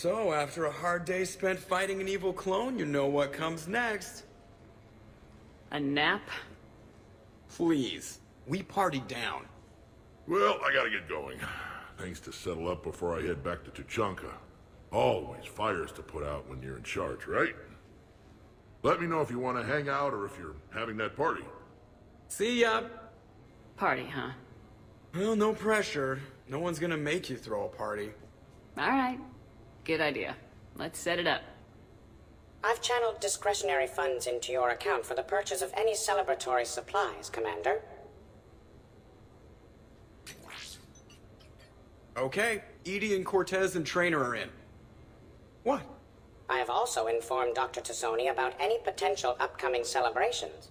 So, after a hard day spent fighting an evil clone, you know what comes next. A nap? Please. We party down. Well, I gotta get going. Things to settle up before I head back to Tuchanka. Always fires to put out when you're in charge, right? Let me know if you want to hang out or if you're having that party. See ya! Party, huh? Well, no pressure. No one's gonna make you throw a party. Alright. Good idea. Let's set it up. I've channeled discretionary funds into your account for the purchase of any celebratory supplies, Commander. Okay, Edie and Cortez and Trainer are in. What? I have also informed Dr. Tassoni about any potential upcoming celebrations.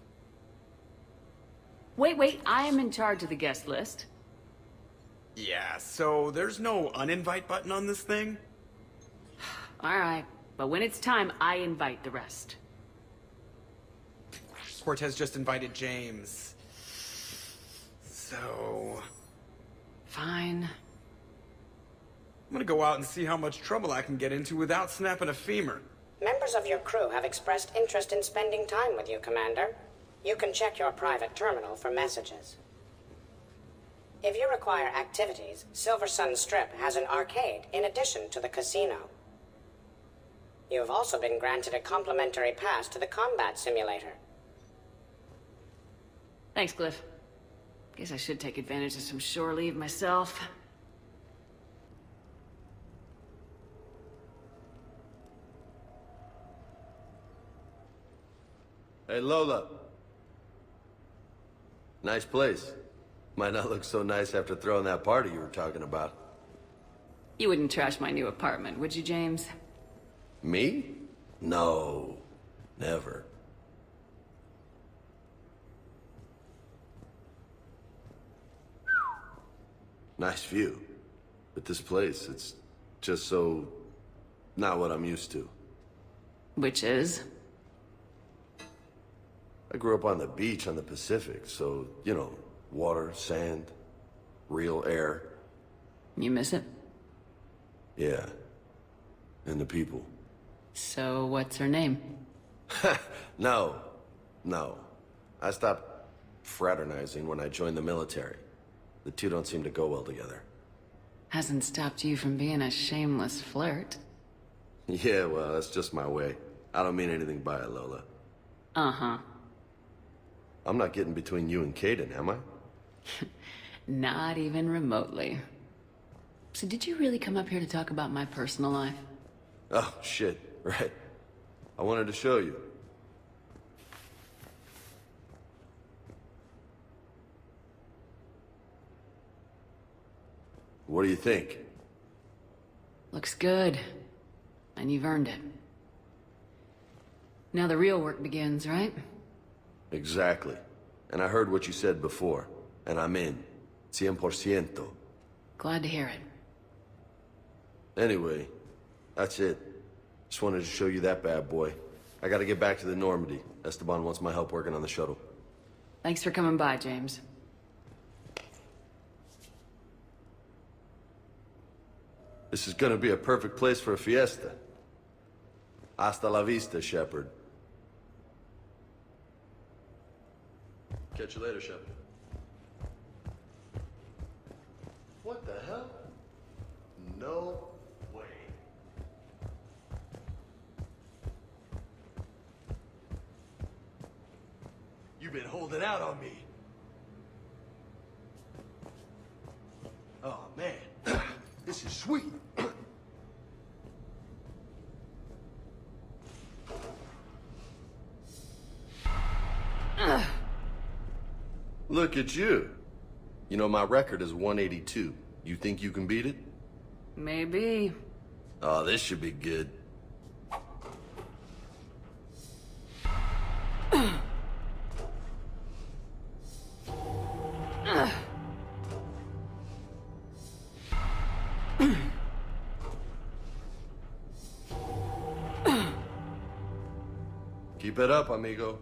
Wait, I am in charge of the guest list. Yeah, so there's no uninvite button on this thing? Alright, but when it's time, I invite the rest. Cortez just invited James. So... Fine. I'm gonna go out and see how much trouble I can get into without snapping a femur. Members of your crew have expressed interest in spending time with you, Commander. You can check your private terminal for messages. If you require activities, Silver Sun Strip has an arcade in addition to the casino. You have also been granted a complimentary pass to the combat simulator. Thanks, Cliff. Guess I should take advantage of some shore leave myself. Hey, Lola. Nice place. Might not look so nice after throwing that party you were talking about. You wouldn't trash my new apartment, would you, James? Me? No. Never. Nice view. But this place, it's just so... not what I'm used to. Which is? I grew up on the beach on the Pacific, so, you know, water, sand, real air. You miss it? Yeah. And the people. So, what's her name? No. I stopped fraternizing when I joined the military. The two don't seem to go well together. Hasn't stopped you from being a shameless flirt. Yeah, well, that's just my way. I don't mean anything by it, Lola. Uh-huh. I'm not getting between you and Caden, am I? Not even remotely. So did you really come up here to talk about my personal life? Oh, shit. Right. I wanted to show you. What do you think? Looks good. And you've earned it. Now the real work begins, right? Exactly. And I heard what you said before, and I'm in. 100%. Glad to hear it. Anyway, that's it. Just wanted to show you that bad boy. I gotta get back to the Normandy. Esteban wants my help working on the shuttle. Thanks for coming by, James. This is gonna be a perfect place for a fiesta. Hasta la vista, Shepard. Catch you later, Shepard. What the hell? No way. You've been holding out on me. Oh, man. This is sweet. Look at you. You know, my record is 182. You think you can beat it? Maybe. Oh, this should be good. Keep it up, amigo.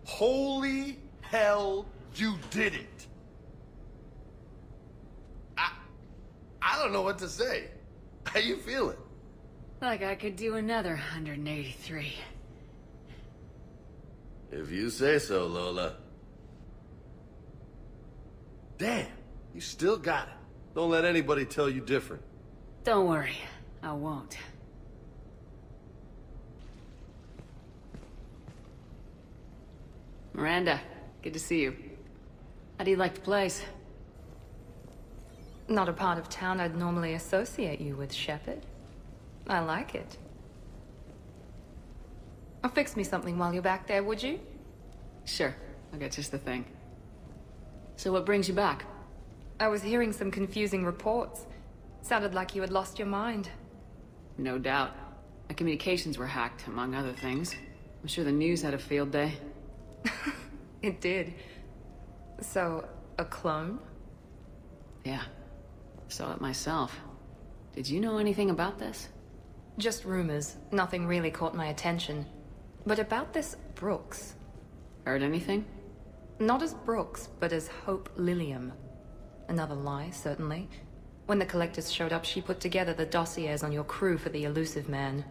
Holy hell, you did it! I don't know what to say. How you feeling? Like I could do another 183. If you say so, Lola. Damn, you still got it. Don't let anybody tell you different. Don't worry, I won't. Miranda, good to see you. How do you like the place? Not a part of town I'd normally associate you with, Shepard. I like it. Fix me something while you're back there, would you? Sure, I'll get just the thing. So what brings you back? I was hearing some confusing reports. Sounded like you had lost your mind. No doubt. My communications were hacked, among other things. I'm sure the news had a field day. It did. So, a clone? Yeah. Saw it myself. Did you know anything about this? Just rumors. Nothing really caught my attention. But about this Brooks. Heard anything? Not as Brooks, but as Hope Lilium. Another lie, certainly. When the collectors showed up, she put together the dossiers on your crew for the elusive man.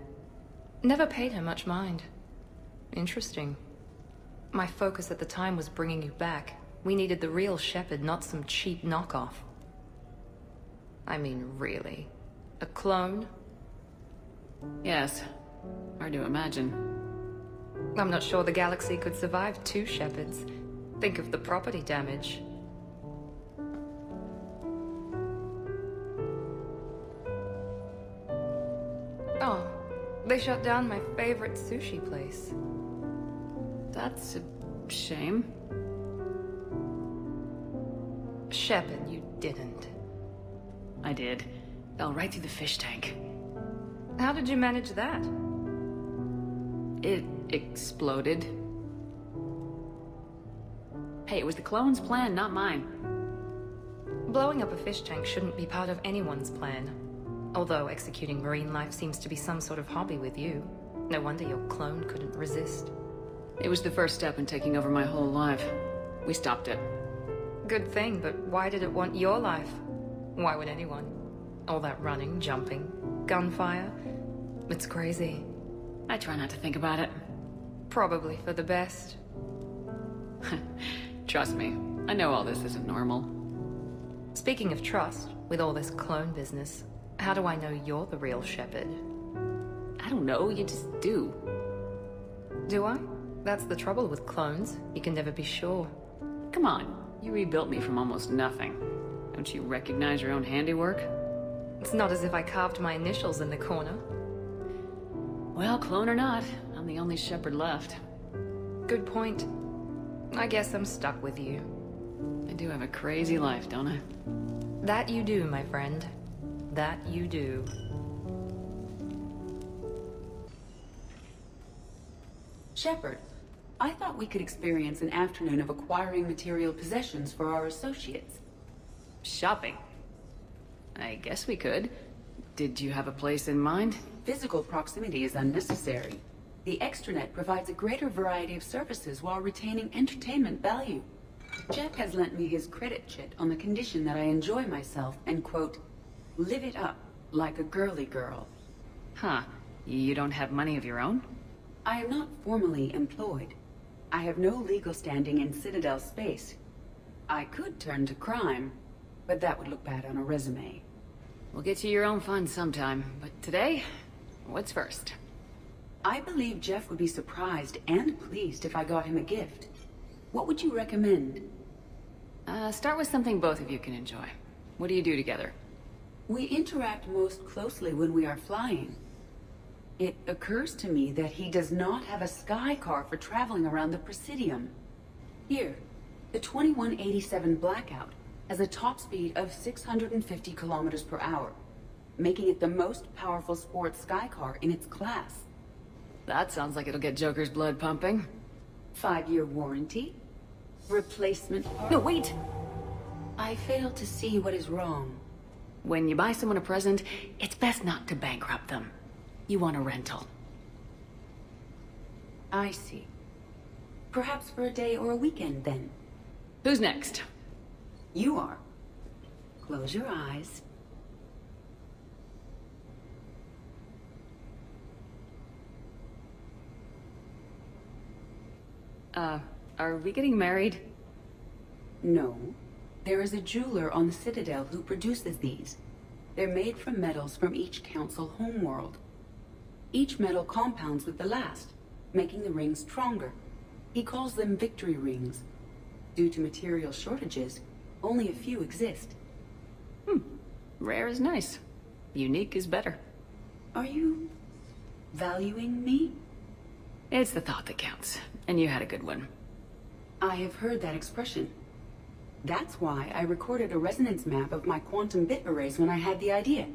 Never paid her much mind. Interesting. My focus at the time was bringing you back. We needed the real Shepard, not some cheap knockoff. I mean, really. A clone? Yes. Hard to imagine. I'm not sure the galaxy could survive two Shepards. Think of the property damage. Oh, they shut down my favorite sushi place. That's a shame. Shepard, you didn't. I did. Fell right through the fish tank. How did you manage that? It exploded. Hey, it was the clone's plan, not mine. Blowing up a fish tank shouldn't be part of anyone's plan. Although executing marine life seems to be some sort of hobby with you. No wonder your clone couldn't resist. It was the first step in taking over my whole life. We stopped it. Good thing, but why did it want your life? Why would anyone? All that running, jumping, gunfire. It's crazy. I try not to think about it. Probably for the best. Trust me, I know all this isn't normal. Speaking of trust, with all this clone business, how do I know you're the real Shepard? I don't know, you just do. Do I? That's the trouble with clones. You can never be sure. Come on, you rebuilt me from almost nothing. Don't you recognize your own handiwork? It's not as if I carved my initials in the corner. Well, clone or not, I'm the only Shepard left. Good point. I guess I'm stuck with you. I do have a crazy life, don't I? That you do, my friend. That you do. Shepard, I thought we could experience an afternoon of acquiring material possessions for our associates. Shopping? I guess we could. Did you have a place in mind? Physical proximity is unnecessary. The extranet provides a greater variety of services while retaining entertainment value. Jeff has lent me his credit chit on the condition that I enjoy myself and, quote, live it up like a girly girl. Huh. You don't have money of your own? I am not formally employed. I have no legal standing in Citadel space. I could turn to crime, but that would look bad on a resume. We'll get you your own fun sometime, but today, what's first? I believe Jeff would be surprised and pleased if I got him a gift. What would you recommend? Start with something both of you can enjoy. What do you do together? We interact most closely when we are flying. It occurs to me that he does not have a sky car for traveling around the Presidium. Here, the 2187 Blackout has a top speed of 650 kilometers per hour, making it the most powerful sports sky car in its class. That sounds like it'll get Joker's blood pumping. 5-year warranty. Replacement part. No, wait! I fail to see what is wrong. When you buy someone a present, it's best not to bankrupt them. You want a rental. I see. Perhaps for a day or a weekend, then. Who's next? You are. Close your eyes. Are we getting married? No. There is a jeweler on the Citadel who produces these. They're made from metals from each council homeworld. Each metal compounds with the last, making the rings stronger. He calls them victory rings. Due to material shortages, only a few exist. Rare is nice. Unique is better. Are you valuing me? It's the thought that counts. And you had a good one. I have heard that expression. That's why I recorded a resonance map of my quantum bit arrays when I had the idea.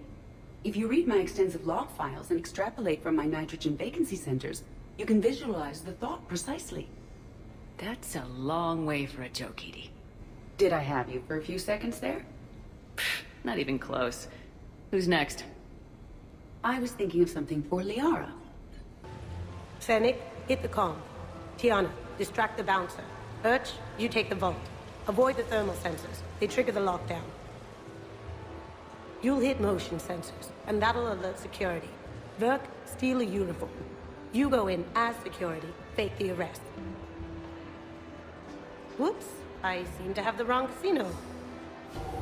If you read my extensive log files and extrapolate from my nitrogen vacancy centers, you can visualize the thought precisely. That's a long way for a joke, Edie. Did I have you for a few seconds there? Not even close. Who's next? I was thinking of something for Liara. Fennec, hit the comm. Tiana, distract the bouncer. Urch, you take the vault. Avoid the thermal sensors. They trigger the lockdown. You'll hit motion sensors, and that'll alert security. Verk, steal a uniform. You go in as security, fake the arrest. Whoops, I seem to have the wrong casino.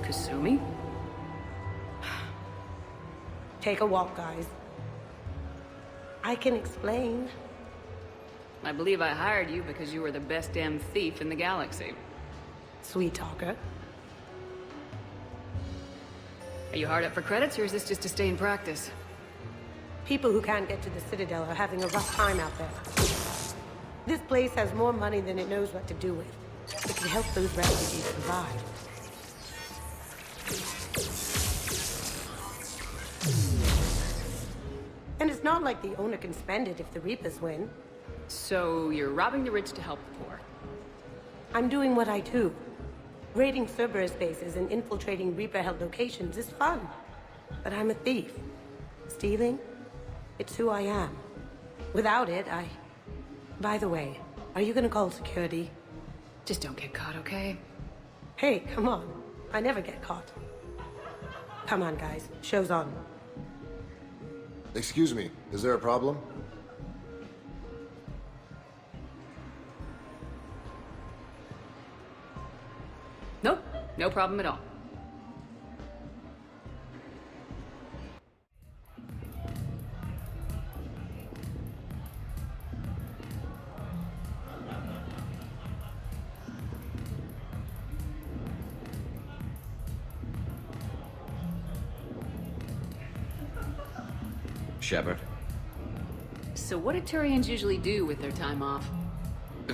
Kasumi? Take a walk, guys. I can explain. I believe I hired you because you were the best damn thief in the galaxy. Sweet talker. Are you hard up for credits, or is this just to stay in practice? People who can't get to the Citadel are having a rough time out there. This place has more money than it knows what to do with. It can help those refugees survive. And it's not like the owner can spend it if the Reapers win. So you're robbing the rich to help the poor. I'm doing what I do. Raiding Cerberus bases and infiltrating Reaper-held locations is fun. But I'm a thief. Stealing? It's who I am. Without it, By the way, are you gonna call security? Just don't get caught, okay? Hey, come on. I never get caught. Come on, guys. Show's on. Excuse me, is there a problem? Nope, no problem at all. Shepard? So what do Turians usually do with their time off?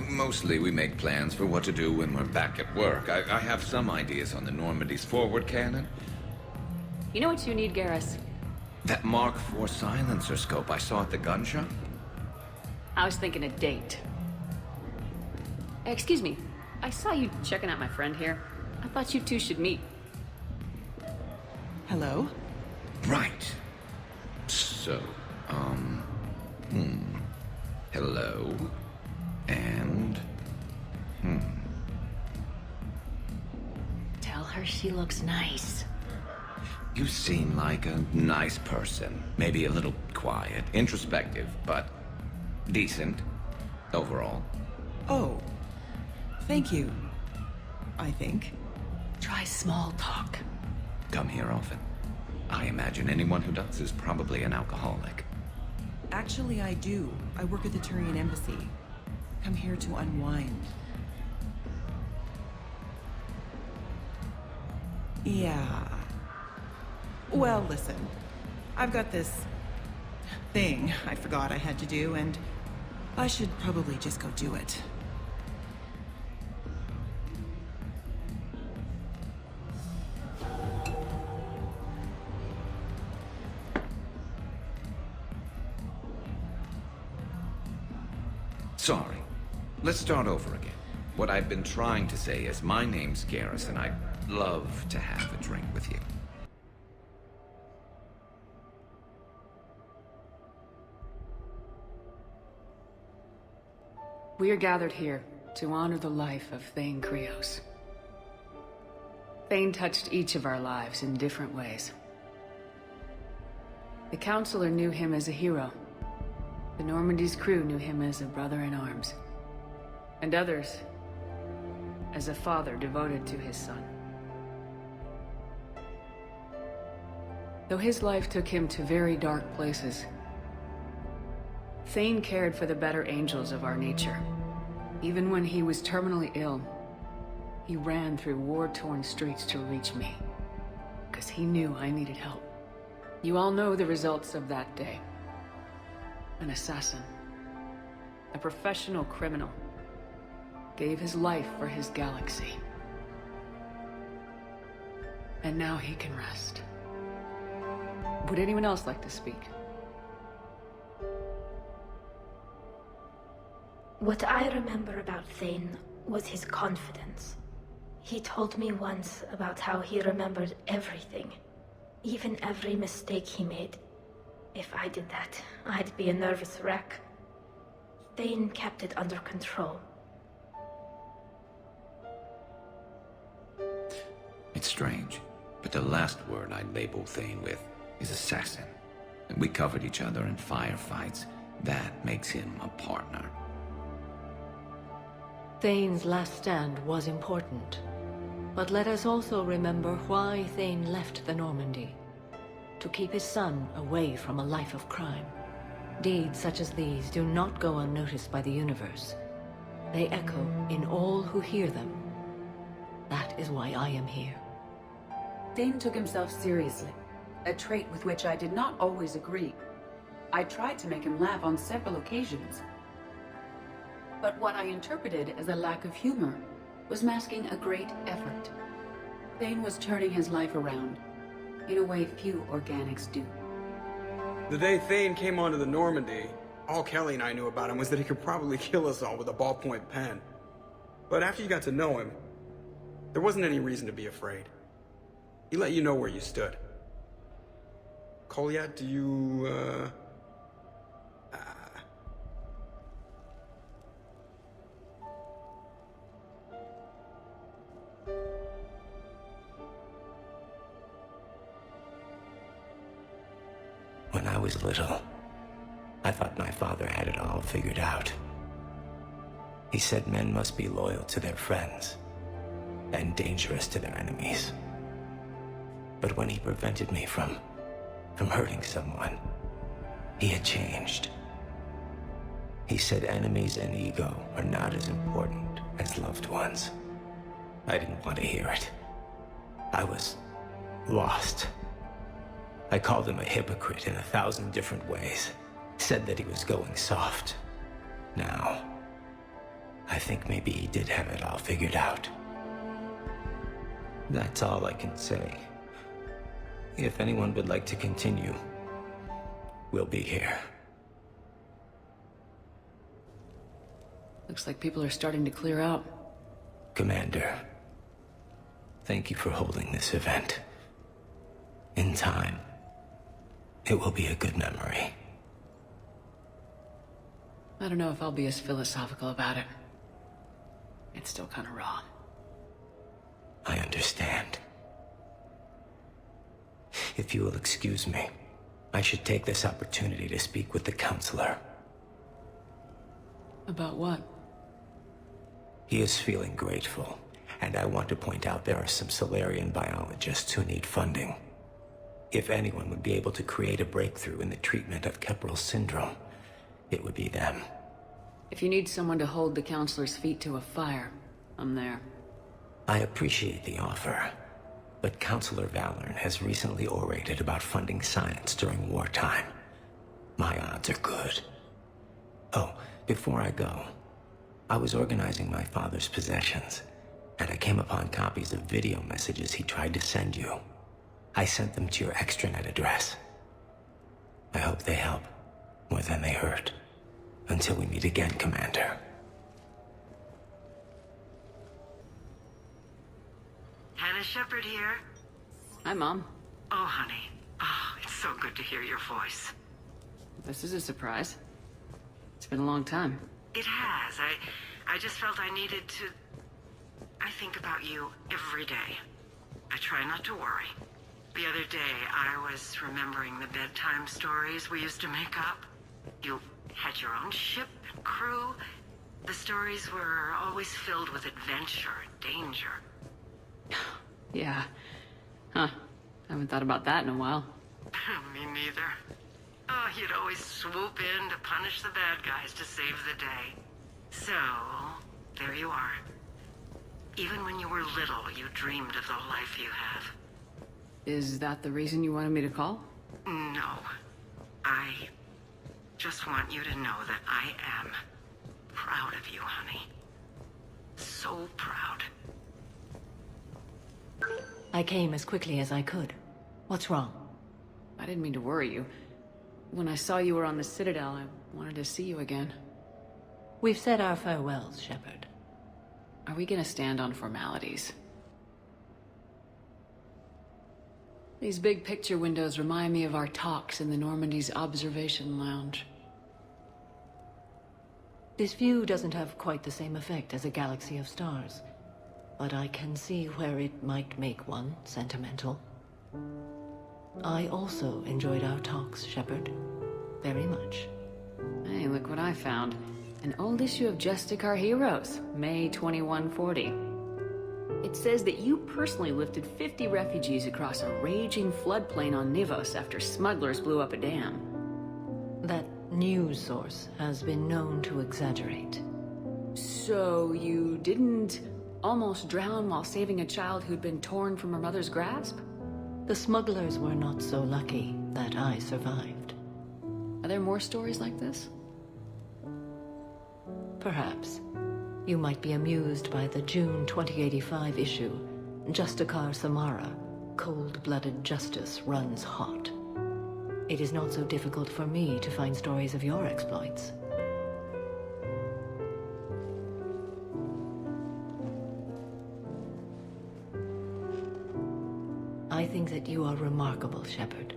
Mostly we make plans for what to do when we're back at work. I have some ideas on the Normandy's forward cannon. You know what you need, Garrus? That Mark IV silencer scope I saw at the gun shop? I was thinking a date. Excuse me, I saw you checking out my friend here. I thought you two should meet. Hello? Right. So, hello. And, Tell her she looks nice. You seem like a nice person. Maybe a little quiet, introspective, but decent overall. Oh. Thank you. I think. Try small talk. Come here often. I imagine anyone who does is probably an alcoholic. Actually, I do. I work at the Turian embassy. Come here to unwind. Yeah. Well, listen. I've got this thing I forgot I had to do, and I should probably just go do it. Sorry. Let's start over again. What I've been trying to say is my name's Garrus, and I'd love to have a drink with you. We are gathered here to honor the life of Thane Krios. Thane touched each of our lives in different ways. The Counselor knew him as a hero. The Normandy's crew knew him as a brother in arms. And others as a father devoted to his son. Though his life took him to very dark places, Thane cared for the better angels of our nature. Even when he was terminally ill, he ran through war-torn streets to reach me, because he knew I needed help. You all know the results of that day. An assassin, a professional criminal, gave his life for his galaxy. And now he can rest. Would anyone else like to speak? What I remember about Thane was his confidence. He told me once about how he remembered everything, even every mistake he made. If I did that, I'd be a nervous wreck. Thane kept it under control. It's strange, but the last word I'd label Thane with is assassin. And we covered each other in firefights. That makes him a partner. Thane's last stand was important. But let us also remember why Thane left the Normandy. To keep his son away from a life of crime. Deeds such as these do not go unnoticed by the universe. They echo in all who hear them. That is why I am here. Thane took himself seriously, a trait with which I did not always agree. I tried to make him laugh on several occasions. But what I interpreted as a lack of humor was masking a great effort. Thane was turning his life around, in a way few organics do. The day Thane came onto the Normandy, all Kelly and I knew about him was that he could probably kill us all with a ballpoint pen. But after you got to know him, there wasn't any reason to be afraid. He let you know where you stood. Kolyat, do you, When I was little, I thought my father had it all figured out. He said men must be loyal to their friends and dangerous to their enemies. But when he prevented me from hurting someone, he had changed. He said enemies and ego are not as important as loved ones. I didn't want to hear it. I was lost. I called him a hypocrite in 1,000 different ways. Said that he was going soft. Now, I think maybe he did have it all figured out. That's all I can say. If anyone would like to continue, we'll be here. Looks like people are starting to clear out. Commander, thank you for holding this event. In time, it will be a good memory. I don't know if I'll be as philosophical about it. It's still kind of raw. I understand. If you will excuse me, I should take this opportunity to speak with the counselor. About what? He is feeling grateful, and I want to point out there are some Solarian biologists who need funding. If anyone would be able to create a breakthrough in the treatment of Keppel syndrome, it would be them. If you need someone to hold the counselor's feet to a fire, I'm there. I appreciate the offer, but Counselor Valorn has recently orated about funding science during wartime. My odds are good. Oh, before I go, I was organizing my father's possessions, and I came upon copies of video messages he tried to send you. I sent them to your extranet address. I hope they help, more than they hurt. Until we meet again, Commander. Hannah Shepard here. Hi, Mom. Oh, honey. Oh, it's so good to hear your voice. This is a surprise. It's been a long time. It has. was. I just felt I needed to... I think about you every day. I try not to worry. The other day, I was remembering the bedtime stories we used to make up. You had your own ship and crew. The stories were always filled with adventure and danger. Yeah. Huh. Haven't thought about that in a while. Me neither. Oh, you'd always swoop in to punish the bad guys to save the day. So, there you are. Even when you were little, you dreamed of the life you have. Is that the reason you wanted me to call? No. I just want you to know that I am proud of you, honey. So proud. I came as quickly as I could. What's wrong? I didn't mean to worry you. When I saw you were on the Citadel, I wanted to see you again. We've said our farewells, Shepard. Are we gonna stand on formalities? These big picture windows remind me of our talks in the Normandy's observation lounge. This view doesn't have quite the same effect as a galaxy of stars, but I can see where it might make one sentimental. I also enjoyed our talks, Shepard. Very much. Hey, look what I found. An old issue of Justic Our Heroes, May 2140. It says that you personally lifted 50 refugees across a raging floodplain on Nivos after smugglers blew up a dam. That news source has been known to exaggerate. So you didn't almost drown while saving a child who'd been torn from her mother's grasp? The smugglers were not so lucky that I survived. Are there more stories like this? Perhaps. You might be amused by the June 2085 issue, Justikar Samara, Cold-Blooded Justice Runs Hot. It is not so difficult for me to find stories of your exploits. I think that you are remarkable, Shepard.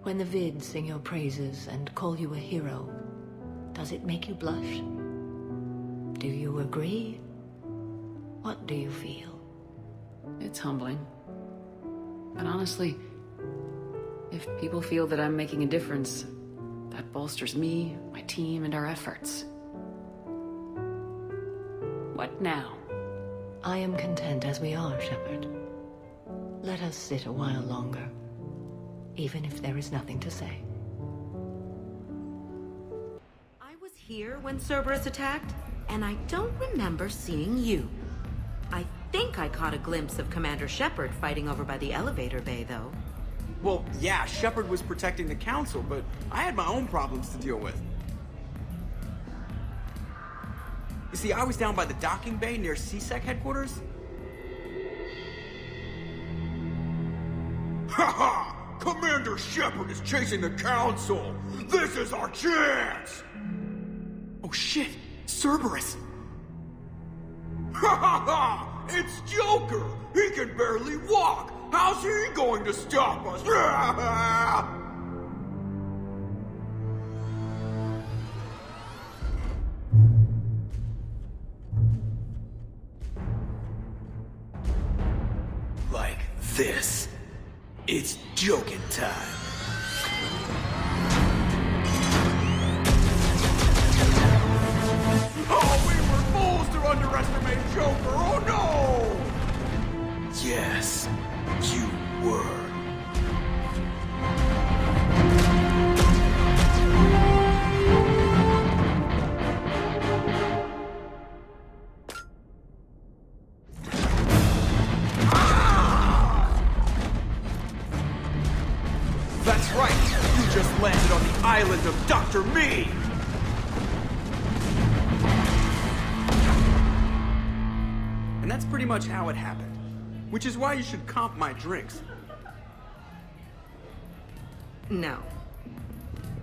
When the vids sing your praises and call you a hero, does it make you blush? Do you agree? What do you feel? It's humbling. But honestly, if people feel that I'm making a difference, that bolsters me, my team, and our efforts. What now? I am content as we are, Shepard. Let us sit a while longer, even if there is nothing to say. I was here when Cerberus attacked, and I don't remember seeing you. I think I caught a glimpse of Commander Shepard fighting over by the elevator bay, though. Well, yeah, Shepard was protecting the Council, but I had my own problems to deal with. You see, I was down by the docking bay near CSEC headquarters. Ha ha! Commander Shepard is chasing the Council! This is our chance! Oh shit! Cerberus! Ha ha ha! It's Joker! He can barely walk! How's he going to stop us? Like this. It's joking time. Oh, we were fools to underestimate Joker! Oh no! Yes, you were. That's right! You just landed on the island of Dr. Me! And that's pretty much how it happened. Which is why you should comp my drinks. No.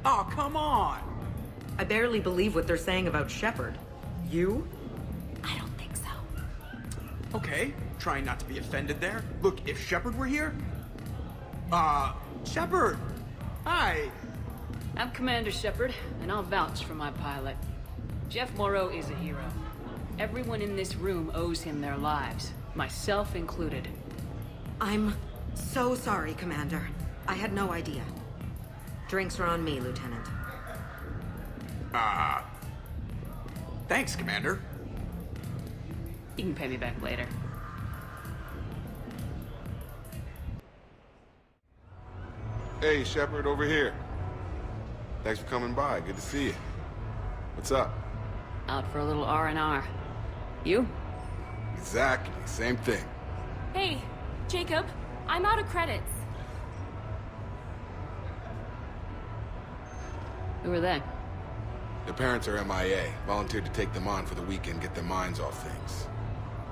Oh, come on! I barely believe what they're saying about Shepard. You? I don't think so. Okay, trying not to be offended there. Look, if Shepard were here... Shepard! Hi! I'm Commander Shepard, and I'll vouch for my pilot. Jeff Morrow is a hero. Everyone in this room owes him their lives, myself included. I'm so sorry, Commander. I had no idea. Drinks are on me, Lieutenant. Thanks, Commander. You can pay me back later. Hey, Shepard, over here. Thanks for coming by. Good to see you. What's up? Out for a little R&R. You? Exactly. Same thing. Hey, Jacob, I'm out of credits. Who are they? Their parents are MIA. Volunteered to take them on for the weekend, get their minds off things.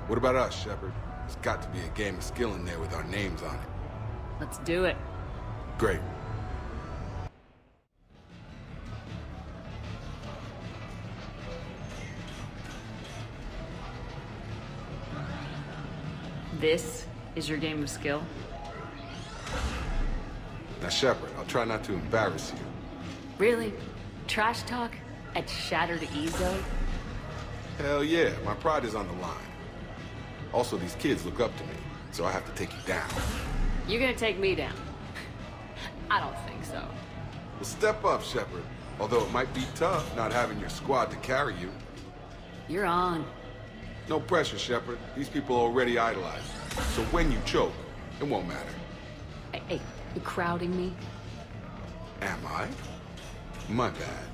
What about us, Shepard? There's got to be a game of skill in there with our names on it. Let's do it. Great. This is your game of skill? Now, Shepard, I'll try not to embarrass you. Really? Trash talk? At Shattered Ezo? Hell yeah, my pride is on the line. Also, these kids look up to me, so I have to take you down. You're gonna take me down? I don't think so. Well, step up, Shepard. Although it might be tough not having your squad to carry you. You're on. No pressure, Shepard. These people already idolize you. So when you choke, it won't matter. Hey, you crowding me? Am I? My bad.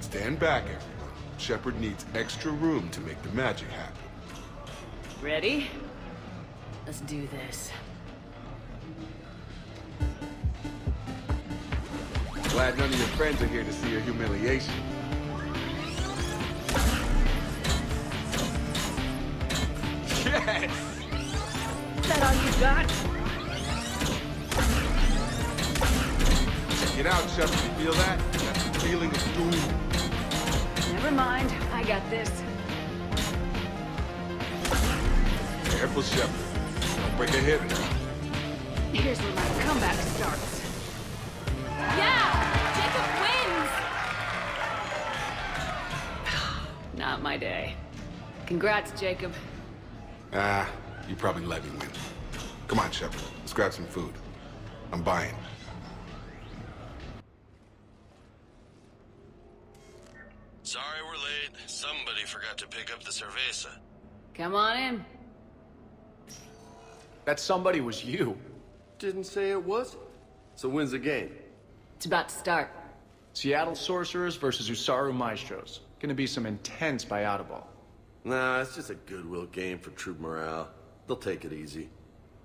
Stand back, everyone. Shepard needs extra room to make the magic happen. Ready? Let's do this. Glad none of your friends are here to see your humiliation. Yes! Is that all you got? Check it out, Shepard. You feel that? That's the feeling of doom. Never mind. I got this. Careful, Shepard. Don't break a hip. Here's where my comeback starts. Yeah! Jacob wins! Not my day. Congrats, Jacob. You probably let me win. Come on, Shepard. Let's grab some food. I'm buying. Sorry we're late. Somebody forgot to pick up the cerveza. Come on in. That somebody was you. Didn't say it was. So when's the game? It's about to start. Seattle Sorcerers versus Usaru Maestros. Gonna be some intense bayada ball. Nah, it's just a goodwill game for troop morale. They'll take it easy.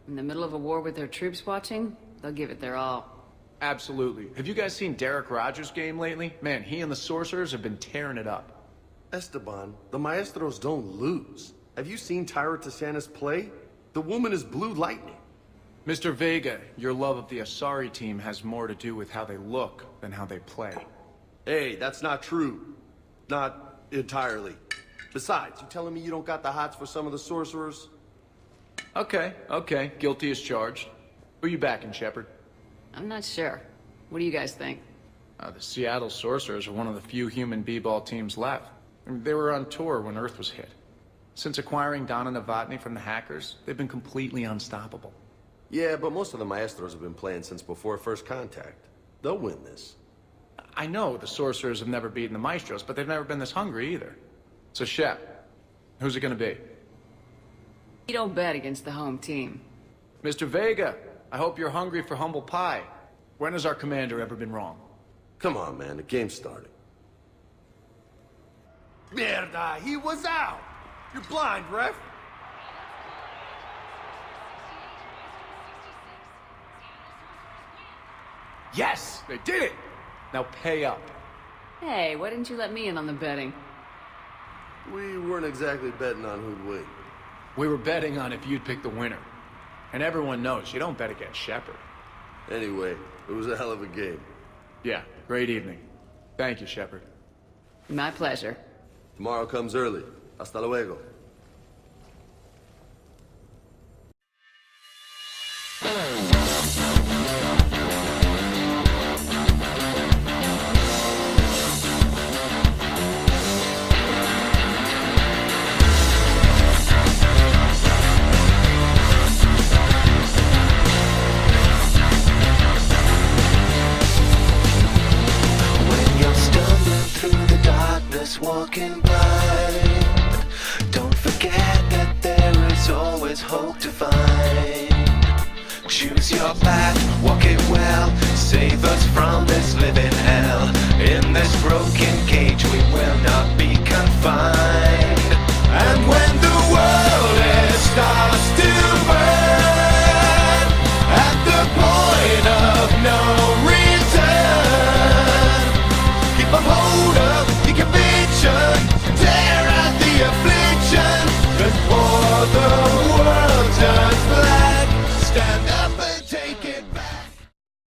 In the middle of a war with their troops watching, they'll give it their all. Absolutely. Have you guys seen Derek Rogers' game lately? Man, he and the Sorcerers have been tearing it up. Esteban, the Maestros don't lose. Have you seen Tyra Tisanis play? The woman is blue lightning. Mr. Vega, your love of the Asari team has more to do with how they look than how they play. Hey, that's not true. Not entirely. Besides, you telling me you don't got the hots for some of the Sorcerers? Okay. Guilty as charged. Who you backing, Shepard? I'm not sure. What do you guys think? The Seattle Sorcerers are one of the few human b-ball teams left. They were on tour when Earth was hit. Since acquiring Donna Novotny from the hackers, they've been completely unstoppable. Yeah, but most of the Maestros have been playing since before first contact. They'll win this. I know the Sorcerers have never beaten the Maestros, but they've never been this hungry either. So, Shep, who's it gonna be? You don't bet against the home team. Mr. Vega, I hope you're hungry for humble pie. When has our commander ever been wrong? Come on, man, the game's starting. Mierda, he was out! You're blind, ref! Yes, they did it! Now pay up. Hey, why didn't you let me in on the betting? We weren't exactly betting on who'd win. We were betting on if you'd pick the winner. And everyone knows you don't bet against Shepard. Anyway, it was a hell of a game. Yeah, great evening. Thank you, Shepard. My pleasure. Tomorrow comes early. Hasta luego. there's hope to find. Choose your path, walk it well.